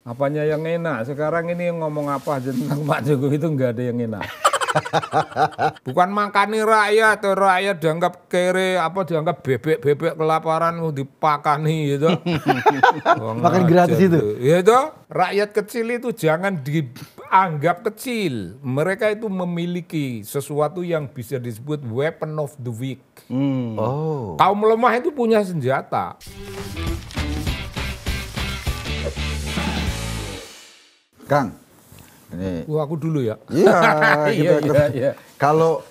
Apanya yang enak? Sekarang ini ngomong apa aja tentang Pak Jokowi itu nggak ada yang enak. Bukan makani rakyat, rakyat dianggap kere, apa dianggap bebek kelaparan dipakani gitu. Makan gratis itu. Ya itu, rakyat kecil itu jangan dianggap kecil. Mereka itu memiliki sesuatu yang bisa disebut weapon of the weak. Oh. Kaum lemah itu punya senjata. Kang, ini. Wah, aku dulu ya. Iya, iya. Kalau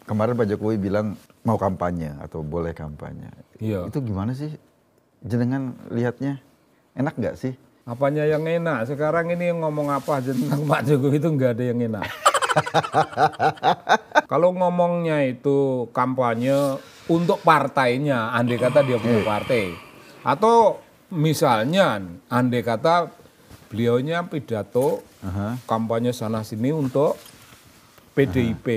kemarin Pak Jokowi bilang mau kampanye atau boleh kampanye, Iya. itu gimana sih? Jenengan lihatnya enak nggak sih? Apanya yang enak? Sekarang ini ngomong apa aja tentang Pak Jokowi itu nggak ada yang enak. Kalau ngomongnya itu kampanye untuk partainya, andai kata dia punya partai. Atau misalnya, andai kata beliaunya pidato kampanye sana-sini untuk PDIP.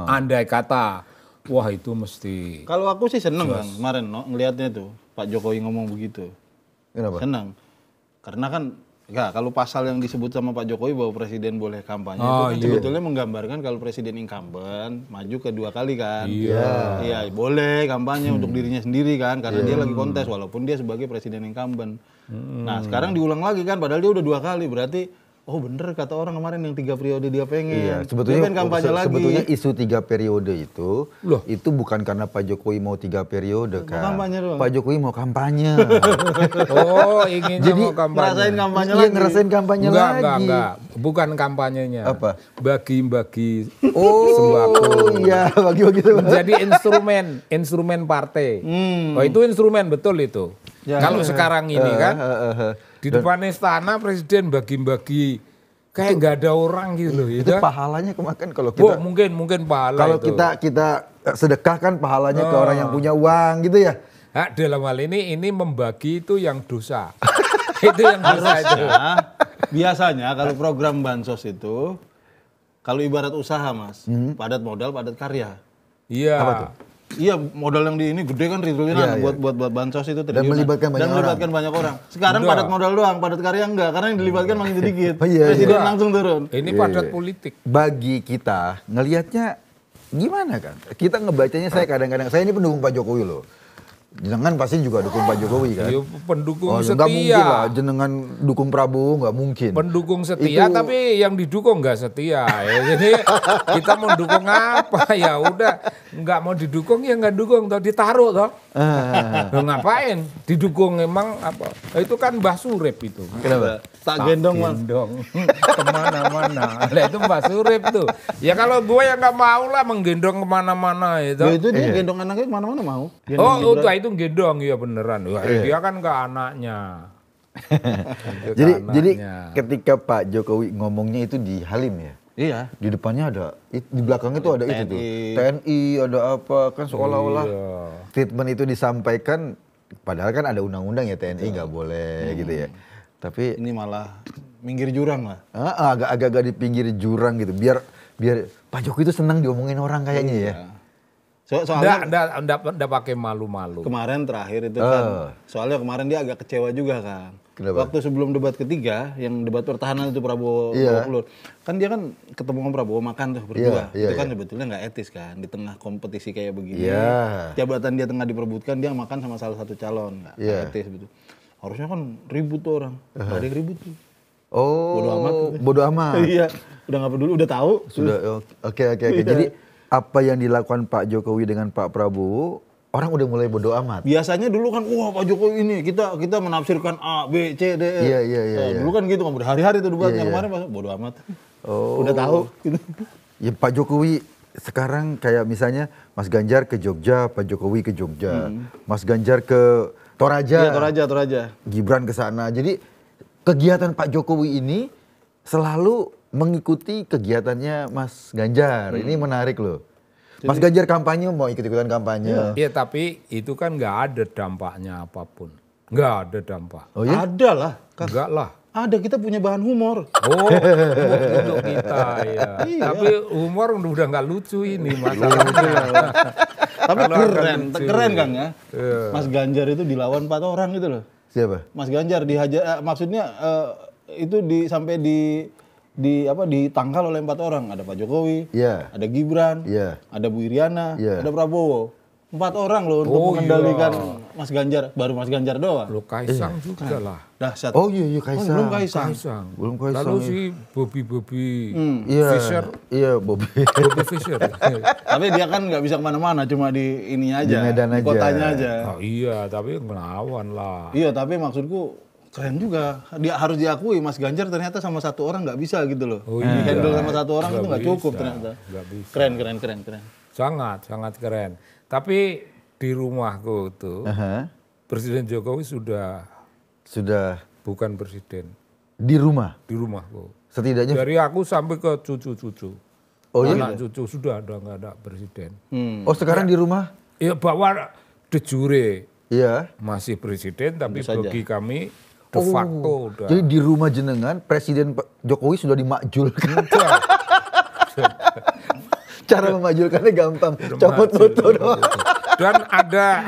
Andai kata, wah itu mesti. Kalau aku sih seneng kan kemarin ngelihatnya tuh Pak Jokowi ngomong begitu. Kenapa? Seneng. Karena kan ya kalau pasal yang disebut sama Pak Jokowi bahwa presiden boleh kampanye itu kan sebetulnya menggambarkan kalau presiden incumbent maju kedua kali kan. Iya, boleh kampanye untuk dirinya sendiri kan karena dia lagi kontes walaupun dia sebagai presiden incumbent. Nah, sekarang diulang lagi kan padahal dia udah 2 kali berarti oh bener kata orang kemarin yang 3 periode dia pengen. Iya, sebetulnya kampanye lagi. Sebetulnya isu 3 periode itu bukan karena Pak Jokowi mau 3 periode kan. Kampanye doang. Pak Jokowi mau kampanye. Oh, inginnya Jadi, mau kampanye. Ngerasain kampanye Iya, lagi. ngerasain kampanye lagi. Enggak. Bukan kampanyenya. Apa? Bagi-bagi Sembako. Iya, bagi-bagi sembako. menjadi instrumen partai. Oh, itu instrumen betul itu. Ya, Kalau sekarang ini kan di depan istana presiden bagi-bagi kayak nggak ada orang gitu loh. Itu pahalanya kemakan kalau kita mungkin pahala kalau itu. kita sedekahkan pahalanya ke orang yang punya uang gitu ya. Nah, dalam hal ini membagi itu yang dosa. Itu yang dosa itu. Biasanya kalau program bansos itu kalau ibarat usaha Mas, padat modal, padat karya. Iya. Apa tuh? Iya, modal yang di ini gede kan triliunan buat bansos itu Dan melibatkan banyak orang. Sekarang padat modal doang, padat karya enggak karena yang dilibatkan makin sedikit. Oh, iya, Presiden iya. langsung turun. Ini padat politik. Bagi kita ngelihatnya gimana kan? Kita ngebacanya kadang-kadang saya ini pendukung Pak Jokowi loh. Jenengan pasti juga dukung Pak Jokowi kan? Ya, pendukung Nggak setia. mungkin lah, jenengan dukung Prabowo nggak mungkin. Pendukung setia, tapi yang didukung nggak setia. Ya. Jadi kita mau dukung apa? Ya udah, nggak mau didukung ya nggak dukung, toh ditaruh toh. Ngapain? Didukung emang apa? Itu kan Mbah Surip itu. Kenapa? Tak gendong Mas. Gendong kemana-mana. Lah itu Mbah Surip tuh. Ya kalau gue yang nggak mau lah menggendong kemana-mana itu. Ya itu dia gendong anaknya kemana-mana mau. Oh, itu gendong ya beneran. Wah, dia kan ke anaknya. Jadi ketika Pak Jokowi ngomongnya itu di Halim ya. Iya. Di depannya ada, di belakangnya tuh ada itu tuh. TNI ada apa kan seolah-olah statement itu disampaikan. Padahal kan ada undang-undang ya TNI nggak boleh gitu ya. Tapi ini malah minggir jurang lah. Agak-agak di pinggir jurang gitu. Biar Pak Jokowi itu senang diomongin orang kayaknya ya. Soalnya Nggak pakai malu-malu. kemarin terakhir itu kan, soalnya kemarin dia agak kecewa juga kan. Kenapa? Waktu sebelum debat ketiga, yang debat pertahanan itu Prabowo, kan dia kan ketemu sama Prabowo makan tuh berdua. Itu kan sebetulnya nggak etis kan, di tengah kompetisi kayak begini. Jabatan dia tengah diperebutkan, dia makan sama salah satu calon, nggak etis betul. Harusnya kan ribut tuh orang, nggak ada yang ribut tuh. Oh, bodo amat. Iya, udah nggak peduli, udah tahu. Sudah, oke. Jadi apa yang dilakukan Pak Jokowi dengan Pak Prabowo, orang udah mulai bodo amat. Biasanya dulu kan, wah Pak Jokowi ini kita menafsirkan A, B, C, D, E. Iya. Dulu kan gitu, kan berhari-hari itu debatnya. Kemarin bodo amat. Udah tahu. Gitu. Ya Pak Jokowi sekarang kayak misalnya Mas Ganjar ke Jogja, Pak Jokowi ke Jogja, Mas Ganjar ke Toraja. Iya, Toraja. Gibran ke sana. Jadi kegiatan Pak Jokowi ini selalu mengikuti kegiatannya Mas Ganjar. Ini menarik loh. Mas Ganjar kampanye mau ikut-ikutan kampanye. Iya, tapi itu kan nggak ada dampaknya apapun. Nggak ada dampak. Oh ya? Ada lah. Enggak lah. Ada, kita punya bahan humor. Oh, untuk kita ya. Tapi humor udah nggak lucu ini masalahnya. Tapi keren Kang ya. Mas Ganjar itu dilawan 4 orang gitu loh. Siapa? Mas Ganjar dihajar, maksudnya itu sampai ditangkal oleh 4 orang. Ada Pak Jokowi, Iya. ada Gibran, Iya. ada Bu Iriana, Iya. ada Prabowo. 4 orang loh untuk mengendalikan Mas Ganjar. Baru Mas Ganjar doang. Lo Kaisang juga lah. Dahsyat. Oh iya Kaisang. belum Kaisang. Belum Kaisang. Lalu si Bobby Iya. Fischer. Iya, Bobby. Bobby Fischer. Tapi dia kan nggak bisa kemana-mana, cuma di ini aja, Di Medan aja. kotanya aja. Oh, iya, tapi ngelawan lah. Iya, tapi maksudku keren juga. Dia harus diakui Mas Ganjar ternyata sama 1 orang nggak bisa gitu loh. Oh, iya. Handle sama 1 orang itu nggak bisa, cukup ternyata. nggak bisa. Keren. Sangat keren. Tapi di rumahku tuh Aha. Presiden Jokowi sudah bukan presiden Di rumah. di rumahku. Setidaknya. Dari aku sampai ke cucu-cucu. Oh iya. Anak cucu sudah ada nggak ada presiden. Oh sekarang di rumah? Ya bahwa de jure Iya. masih presiden, tapi Tentu saja. bagi kami de facto udah. Jadi di rumah jenengan Presiden Jokowi sudah dimakjulkan. Cara memakjulkannya gampang. Copot foto doang. Dan ada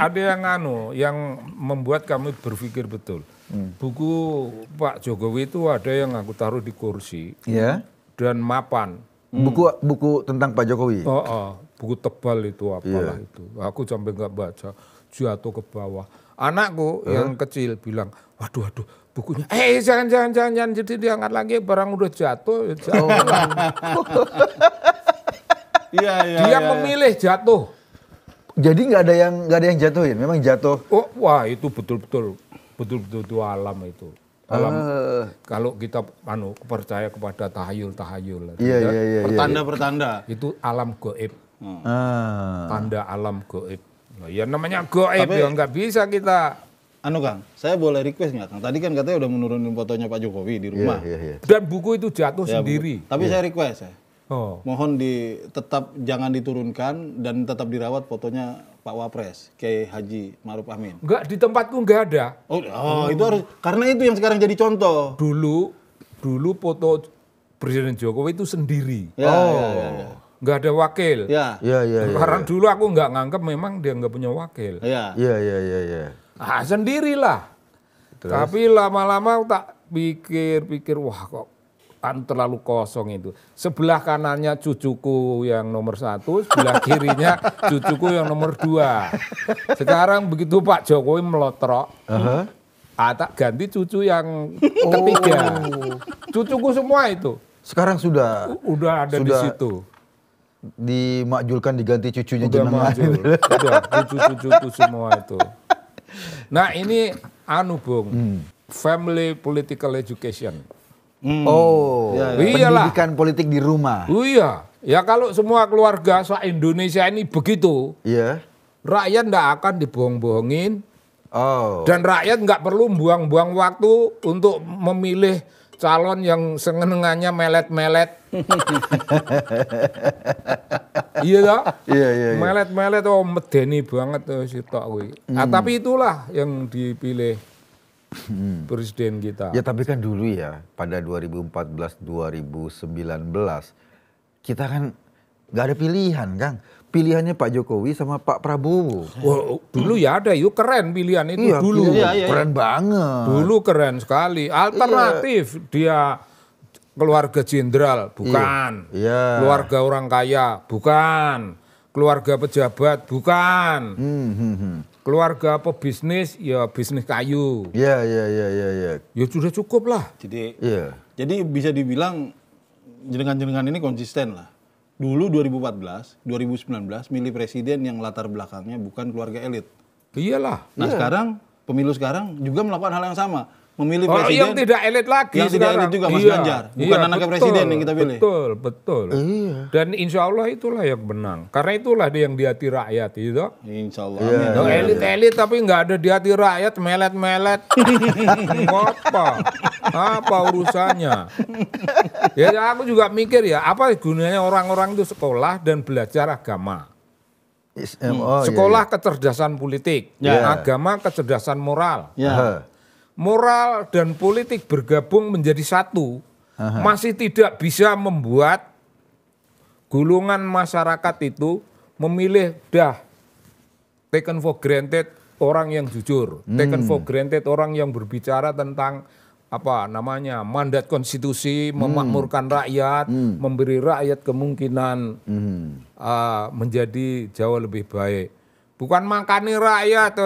yang membuat kami berpikir betul. Buku Pak Jokowi itu ada yang aku taruh di kursi Iya. dan mapan. Buku tentang Pak Jokowi. Buku tebal itu apalah itu. Aku sampai nggak baca, jatuh ke bawah. Anakku yang kecil bilang, waduh bukunya. Jangan jadi diangkat lagi, barang udah jatuh. Jangan. Iya. Dia memilih jatuh. Jadi nggak ada yang jatuhin, memang jatuh. Oh, wah itu betul-betul itu alam itu. Alam kalau kita percaya kepada tahayul. Iya. Pertanda. Itu alam goib. Ah. Tanda alam goib. Nah, ya namanya goib Tapi- ya nggak bisa kita. Kang, saya boleh request nggak Kang? Tadi kan katanya udah menurunin fotonya Pak Jokowi di rumah. Iya. Dan buku itu jatuh Ya, sendiri. Tapi saya request ya. Oh. Mohon tetap jangan diturunkan dan tetap dirawat fotonya Pak Wapres, Kiai Haji Ma'ruf Amin. Enggak, di tempatku nggak ada. Oh, itu harus, karena itu yang sekarang jadi contoh. Dulu foto Presiden Jokowi itu sendiri. Ya. Nggak ada wakil. Ya. Iya. Karena dulu aku nggak nganggep memang dia nggak punya wakil. Ya. Iya. Sendirilah. Tapi lama-lama aku tak pikir, wah kok terlalu kosong itu. Sebelah kanannya cucuku yang nomor 1, sebelah kirinya cucuku yang nomor 2. Sekarang begitu Pak Jokowi melotrok, tak ganti cucu yang ketiga. Cucuku semua itu. Sekarang sudah Udah ada di situ. dimakjulkan diganti cucunya Udah jenengan. maju. Udah cucu-cucuku semua itu. Nah ini Bung, family political education. Oh, Iyalah. pendidikan politik di rumah. Oh iya, ya kalau semua keluarga se-Indonesia ini begitu, Iya. rakyat nggak akan dibohong-bohongin Oh. dan rakyat nggak perlu buang-buang waktu untuk memilih calon yang senengannya melet-melet. Iya toh? Iya. Melet-melet medeni banget si tok kuwi. Nah, tapi itulah yang dipilih presiden kita. Ya tapi kan dulu ya pada 2014-2019 kita kan nggak ada pilihan, Kang. Pilihannya Pak Jokowi sama Pak Prabowo. Wah, dulu ya ada, yuk keren pilihan itu Iya, dulu. pilihan keren banget. Dulu keren sekali. Alternatif dia keluarga jenderal, bukan. Iya. Keluarga orang kaya, bukan. Keluarga pejabat, bukan. Keluarga pebisnis, ya bisnis kayu. Iya. Ya sudah cukup lah. Jadi bisa dibilang jenengan-jenengan ini konsisten lah. Dulu 2014, 2019 milih presiden yang latar belakangnya bukan keluarga elit. Iyalah. Nah sekarang, pemilu sekarang juga melakukan hal yang sama. Memilih Oh, presiden yang tidak elit lagi yang tidak elit juga, Mas Ganjar. Bukan anaknya presiden yang kita pilih. Betul. Iya. Dan insya Allah itulah yang menang. Karena itulah dia yang di hati rakyat, gitu. Insya Allah. Iya. Amin. Elit-elit tapi nggak ada di hati rakyat, melet-melet. Apa urusannya? Ya aku juga mikir ya, apa gunanya orang-orang itu sekolah dan belajar agama. Sekolah kecerdasan politik, agama kecerdasan moral. Ya. Moral dan politik bergabung menjadi satu, masih tidak bisa membuat golongan masyarakat itu memilih taken for granted orang yang jujur, taken for granted orang yang berbicara tentang apa namanya mandat konstitusi, memakmurkan rakyat, memberi rakyat kemungkinan menjadi jauh lebih baik. Bukan makani rakyat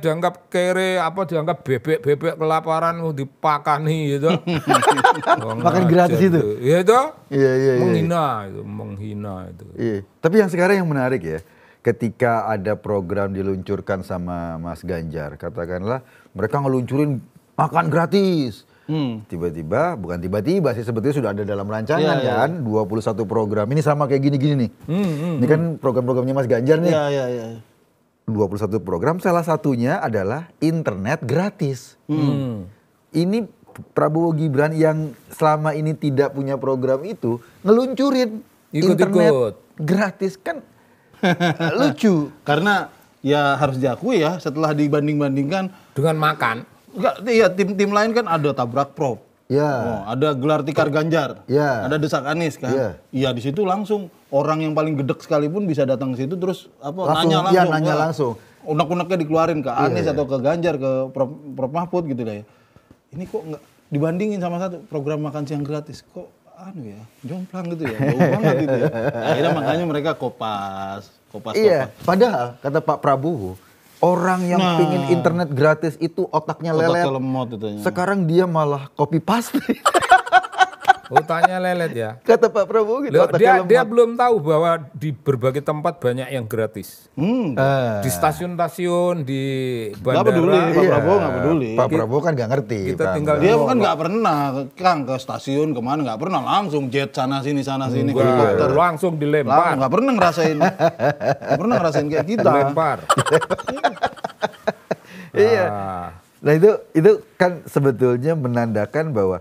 dianggap kere, dianggap bebek kelaparan dipakani gitu. Makan gratis itu. Iya itu. Iya. Menghina itu. Iya. Tapi yang sekarang yang menarik ya, ketika ada program diluncurkan sama Mas Ganjar, katakanlah mereka ngeluncurin makan gratis. Tiba-tiba, bukan tiba-tiba sih, sebetulnya sudah ada dalam rancangan kan, 21 program. Ini sama kayak gini-gini nih. Ini kan program-programnya Mas Ganjar nih. Iya. 21 program, salah satunya adalah internet gratis. Ini Prabowo Gibran yang selama ini tidak punya program itu, ngeluncurin internet gratis, kan lucu. Karena ya harus diakui ya, setelah dibanding-bandingkan dengan makan. Enggak, iya tim lain kan ada tabrak prop. Ya. Ada gelar tikar Ganjar. Ya. Ada desak Anies kan. Ya. Iya, di situ langsung orang yang paling gedek sekalipun bisa datang ke situ terus nanya langsung. Unek-uneknya dikeluarin ke Anies atau ke Ganjar, ke Prof Mahfud gitu lah ya. Ini kok nggak dibandingin sama satu program makan siang gratis, kok jomplang gitu ya, jauh banget gitu ya. Akhirnya makanya mereka kopas. Iya, padahal kata Pak Prabowo, orang yang pingin internet gratis itu otaknya lelet. Lemot itu. Sekarang dia malah copy paste. Otaknya lelet ya. Kata Pak Prabowo gitu. Dia belum tahu bahwa di berbagai tempat banyak yang gratis. Di stasiun-stasiun, di bandara. Gak peduli, Pak Prabowo nggak peduli. Pak Prabowo kan nggak ngerti. Dia kan nggak pernah ke stasiun kemana, nggak pernah langsung jet sana sini helikopter langsung dilempar. Nggak pernah ngerasain kayak kita. Dilempar. Iya. Nah itu kan sebetulnya menandakan bahwa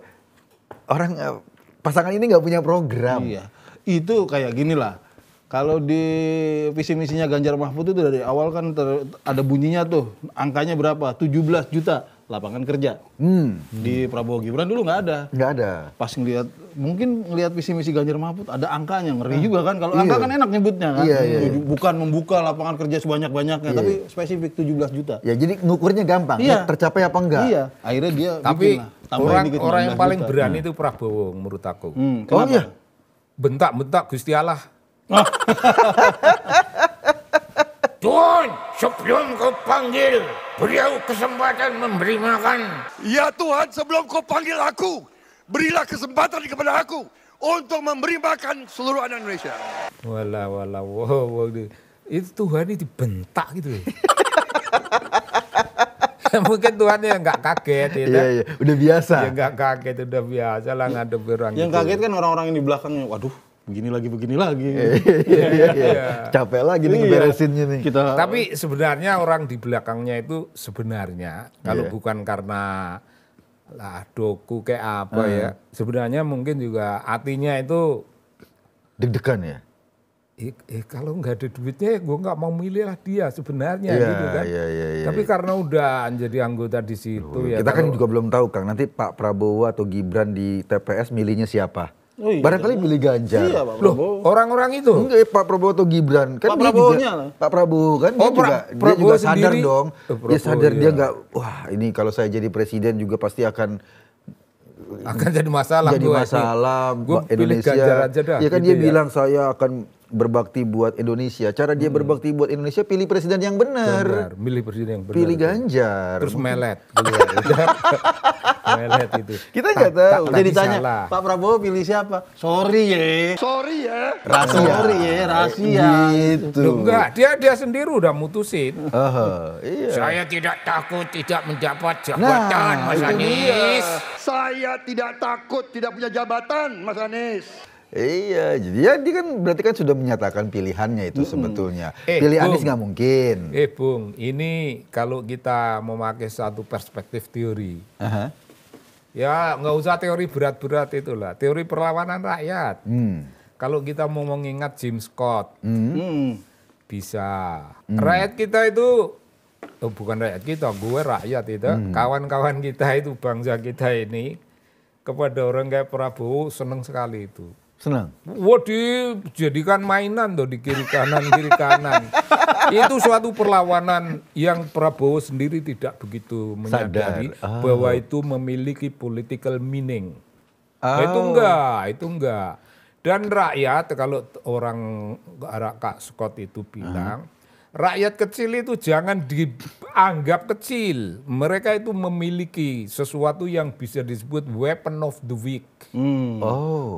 pasangan ini nggak punya program. Iya, itu kayak gini lah. Kalau di visi misinya Ganjar Mahfud itu dari awal kan ada bunyinya tuh, angkanya berapa? 17 juta lapangan kerja. Di Prabowo Gibran dulu nggak ada. Nggak ada. Pas ngelihat visi misi Ganjar Mahfud ada angkanya, ngeri juga kan. Kalau angka kan enak nyebutnya kan. Iya. Bukan membuka lapangan kerja sebanyak-banyaknya, tapi spesifik 17 juta. Ya jadi ngukurnya gampang, tercapai apa enggak? Iya, akhirnya dia tapi orang yang paling juta. berani itu Prabowo menurut aku. Kenapa? iya. Bentak Gusti Allah. Tuhan, sebelum kau panggil, beriau kesempatan memberi makan. Ya Tuhan, sebelum kau panggil aku, berilah kesempatan kepada aku untuk memberi makan seluruh anak Indonesia. Wow. Itu Tuhan ini dibentak gitu. Mungkin Tuhannya nggak kaget ya. Iya, udah biasa. Ya nggak kaget, udah biasa lah ngadep orang. Yang kaget kan orang-orang yang di belakangnya, waduh begini lagi. Iya. Capek lagi nih ngeberesinnya nih. Tapi sebenarnya orang di belakangnya itu sebenarnya kalau bukan karena doku kayak apa ya, sebenarnya mungkin juga hatinya itu deg-degan ya. Kalau nggak ada duitnya gue nggak mau milih lah dia sebenarnya gitu kan. Tapi karena udah jadi anggota di situ ya. Kita kan juga belum tahu Kang, nanti Pak Prabowo atau Gibran di TPS milihnya siapa? Barangkali milih Ganjar. Iya, Pak Prabowo. Loh, orang-orang itu? Enggak, Pak Prabowo atau Gibran. Kan Pak Prabowo-nya. Pak Prabowo kan dia juga sadar dong. Dia sadar dia nggak, wah ini kalau saya jadi presiden juga pasti akan jadi masalah. Buat Indonesia. Ya kan dia bilang saya akan berbakti buat Indonesia. Cara dia berbakti buat Indonesia pilih presiden yang benar. Milih presiden yang benar. Pilih Ganjar. Terus melet. Melet itu. Kita nggak tahu. Jadi ditanya, Pak Prabowo pilih siapa? Sorry ya. Rahasia. Gitu. Enggak, dia sendiri udah mutusin. Iya. Saya tidak takut tidak mendapat jabatan, Mas Anies. Saya tidak takut tidak punya jabatan, Mas Anies. Iya, jadi dia kan berarti kan sudah menyatakan pilihannya itu sebetulnya. Pilih Anies nggak mungkin. Bung, ini kalau kita memakai satu perspektif teori, ya nggak usah teori berat-berat itulah, teori perlawanan rakyat. Kalau kita mau mengingat Jim Scott, bisa. Rakyat kita itu, bukan rakyat kita, gue rakyat itu, kawan-kawan kita itu, bangsa kita ini, kepada orang kayak Prabowo seneng sekali itu. Senang. Wah dijadikan mainan tuh di kiri kanan. Itu suatu perlawanan yang Prabowo sendiri tidak begitu menyadari bahwa itu memiliki political meaning. Itu enggak. Dan rakyat, kalau orang Kak Scott itu bilang, rakyat kecil itu jangan dianggap kecil. Mereka itu memiliki sesuatu yang bisa disebut weapon of the weak.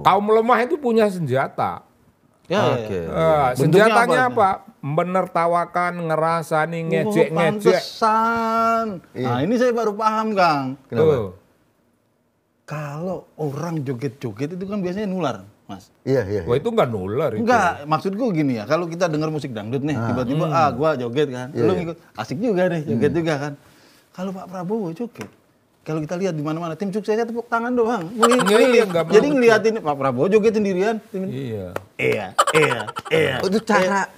Kaum lemah itu punya senjata. Senjatanya apa? Menertawakan, ngerasani, ngejek-ngejek. Nah ini saya baru paham, Kang. Kenapa? Kalau orang joget-joget itu kan biasanya nular, Mas. Iya. Wah itu nggak nular itu. Enggak, maksudku gini ya, kalau kita dengar musik dangdut nih, tiba-tiba gua joget kan, lu ngikut, asik juga deh, joget juga kan. Kalau Pak Prabowo joget, kalau kita lihat di mana-mana, tim suksesnya tepuk tangan doang. Jadi ngeliatin Pak Prabowo joget sendirian. Iya. Itu cara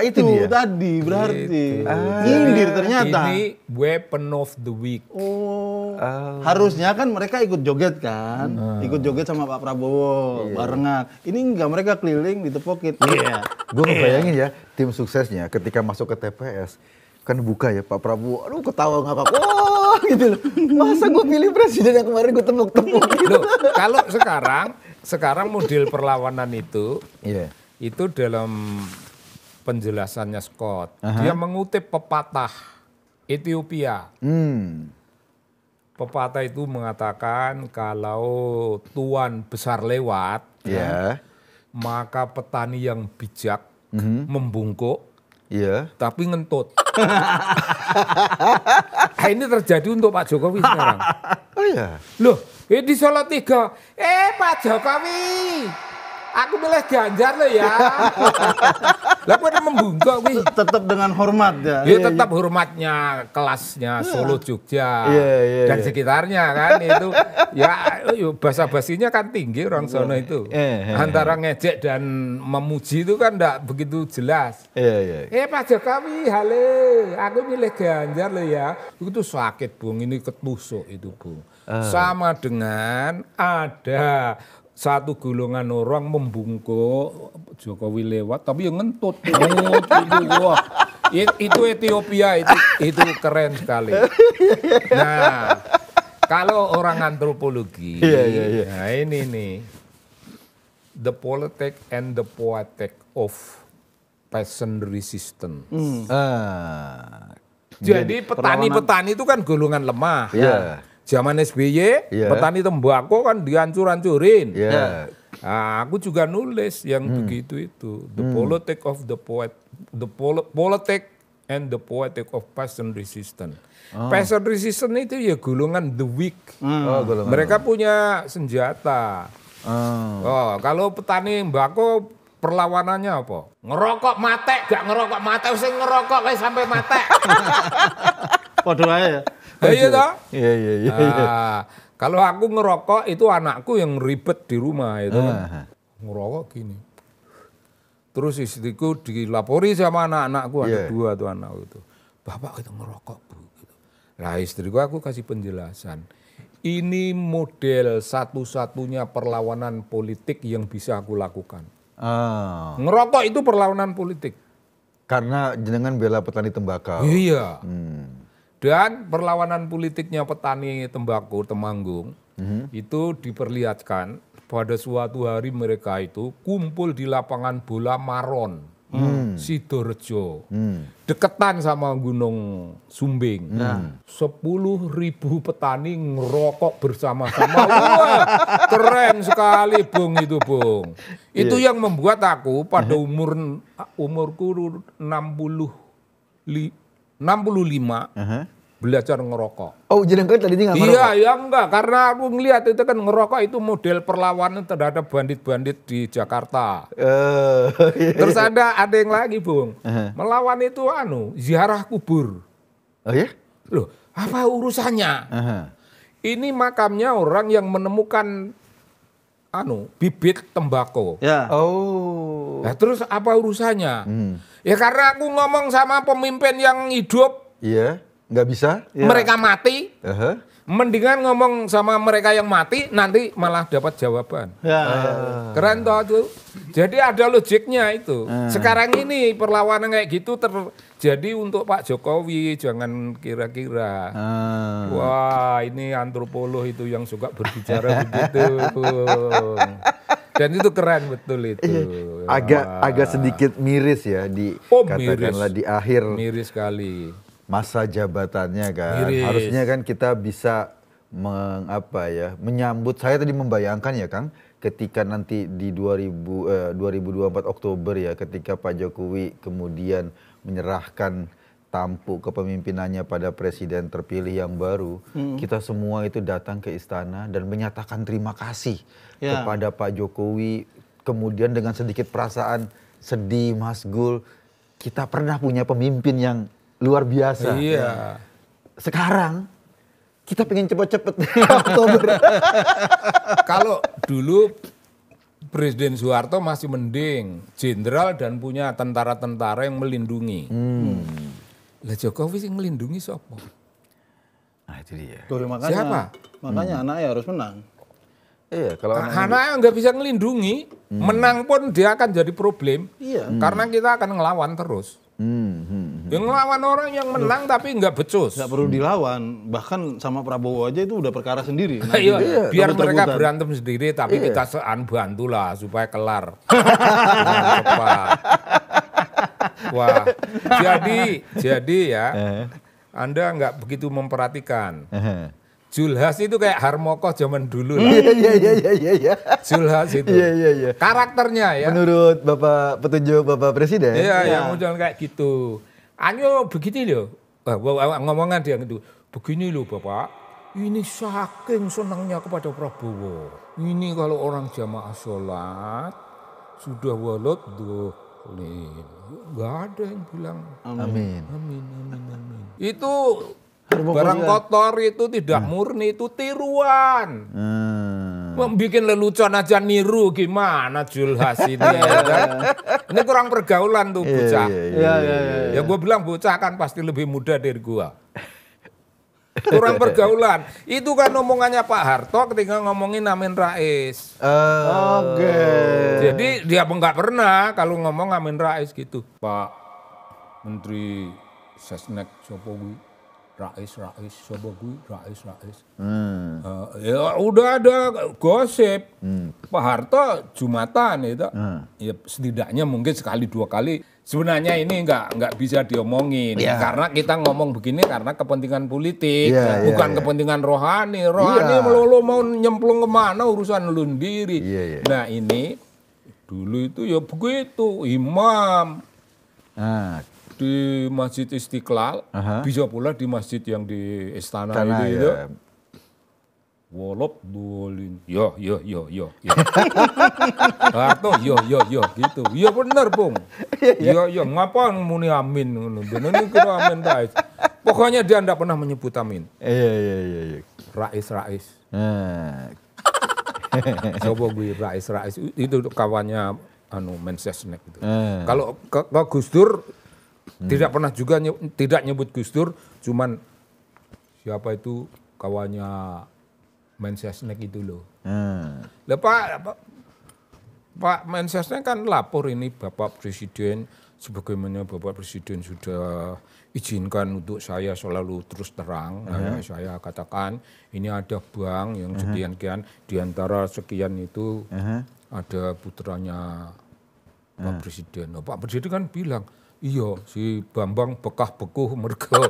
itu dia tadi berarti nyindir ternyata. Ini weapon of the weak. Harusnya kan mereka ikut joget kan, ikut joget sama Pak Prabowo barengan. Ini enggak, mereka keliling ditepokin. Gue ngebayangin ya tim suksesnya ketika masuk ke TPS kan buka ya Pak Prabowo, aduh ketawa ngakak, wah gitu loh. Masa gue pilih presiden yang kemarin gue tepuk-tepuk gitu. Loh, kalau sekarang model perlawanan itu dalam penjelasannya Scott, dia mengutip pepatah Ethiopia. Pepatah itu mengatakan kalau tuan besar lewat, maka petani yang bijak membungkuk, tapi ngentut. Ini terjadi untuk Pak Jokowi sekarang. Loh, di Solo 3, Pak Jokowi, aku milih Ganjar loh ya. Lah kok membungkuk wih. Tetap dengan hormat ya. Ya tetap hormatnya kelasnya Solo Jogja dan sekitarnya kan itu. Ya basa-basinya kan tinggi orang sono itu. Antara ngejek dan memuji itu kan enggak begitu jelas. Pak Jokowi, halo, aku milih Ganjar loh ya. Itu sakit Bung, ini ketusuk itu Bung. Sama dengan ada satu golongan orang membungkuk Jokowi lewat tapi yang ngentut. Wah, itu Ethiopia itu keren sekali. Nah, kalau orang antropologi, nah ini nih, the politics and the poetic of peasant resistance. Jadi petani-petani itu kan golongan lemah. Zaman SBY, petani tembakau kan dihancur-hancurin. Nah, aku juga nulis yang begitu itu. The politics of the poet, politics and the poetic of peasant resistance. Peasant resistance itu ya golongan the weak. Mereka punya senjata. Kalau petani tembakau perlawanannya apa? Ngerokok mate, gak ngerokok mate, usah ngerokok kayak sampai mate. Waduh aja. Iya toh? Iya. Kalau aku ngerokok itu anakku yang ribet di rumah itu kan. Ngerokok gini. Terus istriku dilapori sama anak-anakku, ada 2 tuh anak itu. Bapak kita ngerokok Bu. Gitu. Nah istriku aku kasih penjelasan. Ini model satu-satunya perlawanan politik yang bisa aku lakukan. Ngerokok itu perlawanan politik. Karena jenengan bela petani tembakau. Iya. Dan perlawanan politiknya petani tembakau Temanggung itu diperlihatkan pada suatu hari mereka itu kumpul di lapangan bola Maron, Sidorejo, deketan sama Gunung Sumbing. 10.000 petani ngerokok bersama-sama. Wah, keren sekali Bung itu Bung. Itu yang membuat aku pada umurku 65 belajar ngerokok. Oh, jenengan tadi nggak ngerokok? Iya, enggak. Karena aku ngelihat itu kan ngerokok itu model perlawanan terhadap bandit-bandit di Jakarta. Terus ada yang lagi, Bung. Melawan itu ziarah kubur. Oh ya? Loh, apa urusannya? Ini makamnya orang yang menemukan bibit tembakau. Nah, terus apa urusannya? Ya karena aku ngomong sama pemimpin yang hidup. Iya. Nggak bisa? Mereka mati. Mendingan ngomong sama mereka yang mati, nanti malah dapat jawaban. Keren toh tuh. Jadi ada logiknya itu. Sekarang ini perlawanan kayak gitu terjadi untuk Pak Jokowi, jangan kira-kira. Wah, ini antropolog itu yang suka berbicara begitu. Dan itu keren betul itu. Agak sedikit miris ya katakanlah di akhir. Miris sekali. Masa jabatannya kan. Miris. Harusnya kan kita bisa menyambut. Saya tadi membayangkan ya Kang, ketika nanti di 2024 Oktober ya, ketika Pak Jokowi kemudian menyerahkan tampuk kepemimpinannya pada presiden terpilih yang baru, kita semua itu datang ke istana dan menyatakan terima kasih kepada Pak Jokowi. Kemudian dengan sedikit perasaan sedih, Mas Gul, kita pernah punya pemimpin yang luar biasa. Iya. Sekarang kita pengen cepet-cepet Oktober. Kalau dulu Presiden Soeharto masih mending, jenderal dan punya tentara-tentara yang melindungi. Lah Jokowi sih melindungi siapa? Nah itu dia. Tuh, makanya, Siapa? Makanya anaknya harus menang. Iya, kalau Anak nggak bisa ngelindungi, menang pun dia akan jadi problem. Iya. Karena kita akan ngelawan terus. Yang ngelawan orang yang menang tapi nggak becus. Nggak perlu dilawan, bahkan sama Prabowo aja itu udah perkara sendiri. Iya, biar mereka rebut-rebutan. berantem sendiri, tapi kita bantulah supaya kelar. Dengan cepat. Wah, jadi ya, Anda nggak begitu memperhatikan. Julhas itu kayak Harmoko zaman dulu lah. Iya. Julhas itu. Iya. Karakternya ya. Menurut petunjuk Bapak Presiden. Iya, yang muncul kayak gitu. Anyo begini loh. Ngomongan dia gitu. Begini loh Bapak. Ini saking senangnya kepada Prabowo. Ini kalau orang jamaah sholat sudah walat dolin. Gak ada yang bilang Amin. itu barang kotor itu tidak murni, itu tiruan. Bikin lelucon aja niru gimana Julhas ini. Kan? Ini kurang pergaulan tuh bocah. Ya gue bilang bocah kan pasti lebih muda dari gue. Kurang pergaulan. Itu kan omongannya Pak Harto ketika ngomongin Amin Rais. Oke. Jadi dia nggak pernah kalau ngomong Amin Rais gitu. Pak Menteri Sesnek Jokowi. Rais, coba gue, Rais. Ya udah ada gosip. Pak Harto Jumatan itu. Ya setidaknya mungkin sekali dua kali. Sebenarnya ini nggak bisa diomongin. Karena kita ngomong begini karena kepentingan politik. Bukan kepentingan rohani. Rohani melulu mau nyemplung kemana urusan lu sendiri. Nah ini dulu itu ya begitu. Imam. Di Masjid Istiqlal, bisa pula di masjid yang di Istana itu. Wolop dolin. Yo. Harto yo gitu. Iya bener, Bung. Yo ngapa muni amin ngono. Bener kira Amin Rais. Pokoknya dia enggak pernah menyebut amin. Iya. Rais. Coba gue Rais itu kawannya Mensesnek gitu. Kalau ke Gus Dur tidak pernah juga tidak nyebut Gus Dur, cuman siapa itu kawannya Mensesnek itu loh. Lah Pak Mensesnek kan lapor ini Bapak Presiden, sebagaimana Bapak Presiden sudah izinkan untuk saya selalu terus terang. Saya katakan ini ada bank yang sekian-kian, di antara sekian itu ada putranya Pak Presiden. Pak Presiden kan bilang, iya, si Bambang bekah bekuh mergo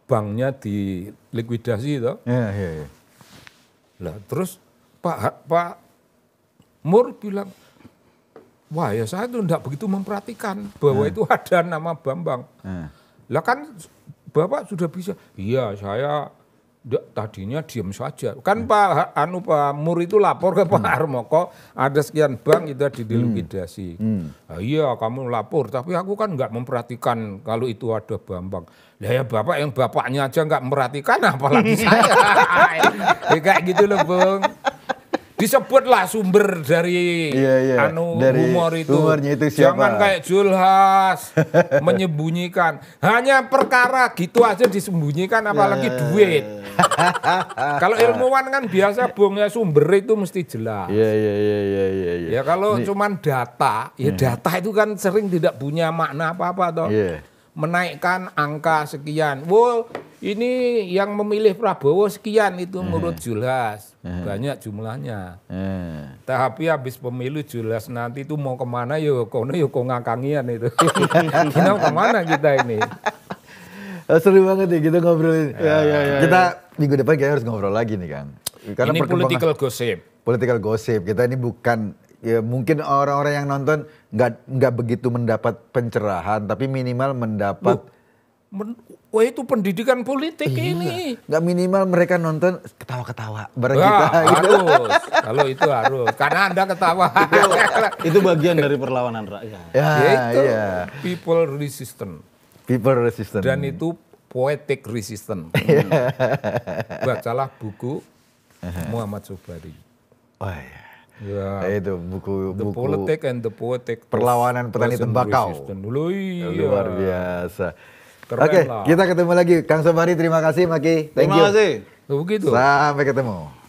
banknya dilikuidasi toh. Iya. Lah terus Pak Mur bilang, wah ya saya tuh enggak begitu memperhatikan bahwa itu ada nama Bambang. Lah kan Bapak sudah bisa. Iya, saya tadinya diam saja. Kan Pak Mur itu lapor ke Pak Harmoko, ada sekian bank itu dilikuidasi. Iya, kamu lapor, tapi aku kan nggak memperhatikan kalau itu ada Bambang. Lah ya Bapak yang bapaknya aja nggak memperhatikan, apalagi saya. Kayak gitu loh, Bung. Disebutlah sumber dari Dari humor itu. humornya itu siapa? Jangan kayak Julhas menyembunyikan. Hanya perkara gitu aja disembunyikan, apalagi duit. Kalau ilmuwan kan biasa bongnya sumber itu mesti jelas. Iya. Ya kalau cuman data, ya data itu kan sering tidak punya makna apa-apa toh. Menaikkan angka sekian. Wow, ini yang memilih Prabowo sekian itu menurut Julhas. Banyak jumlahnya. Tapi habis pemilu Julhas nanti itu mau kemana yo kono yo ngakangian itu. Kita kemana kita ini? Seru banget ya kita ngobrolin. Kita minggu depan kita harus ngobrol lagi nih Kang. Karena ini political gossip. Political gossip. Kita ini bukan, ya mungkin orang-orang yang nonton nggak begitu mendapat pencerahan, tapi minimal mendapat. Wah itu pendidikan politik ini. Nggak minimal mereka nonton ketawa-ketawa bareng kita. Gitu. Harus. Kalau itu harus. Karena Anda ketawa. Itu bagian dari perlawanan rakyat. Ya. People resistant. People resistant. Dan itu poetic resistant. Bacalah buku Muhammad Sobari. Oh iya. Ya. Itu buku The Politic and the Poetic. Perlawanan petani tembakau. Luar biasa. Oke, kita ketemu lagi. Kang Sobari, terima kasih Maki. Thank you. Terima kasih. Begitu. Sampai ketemu.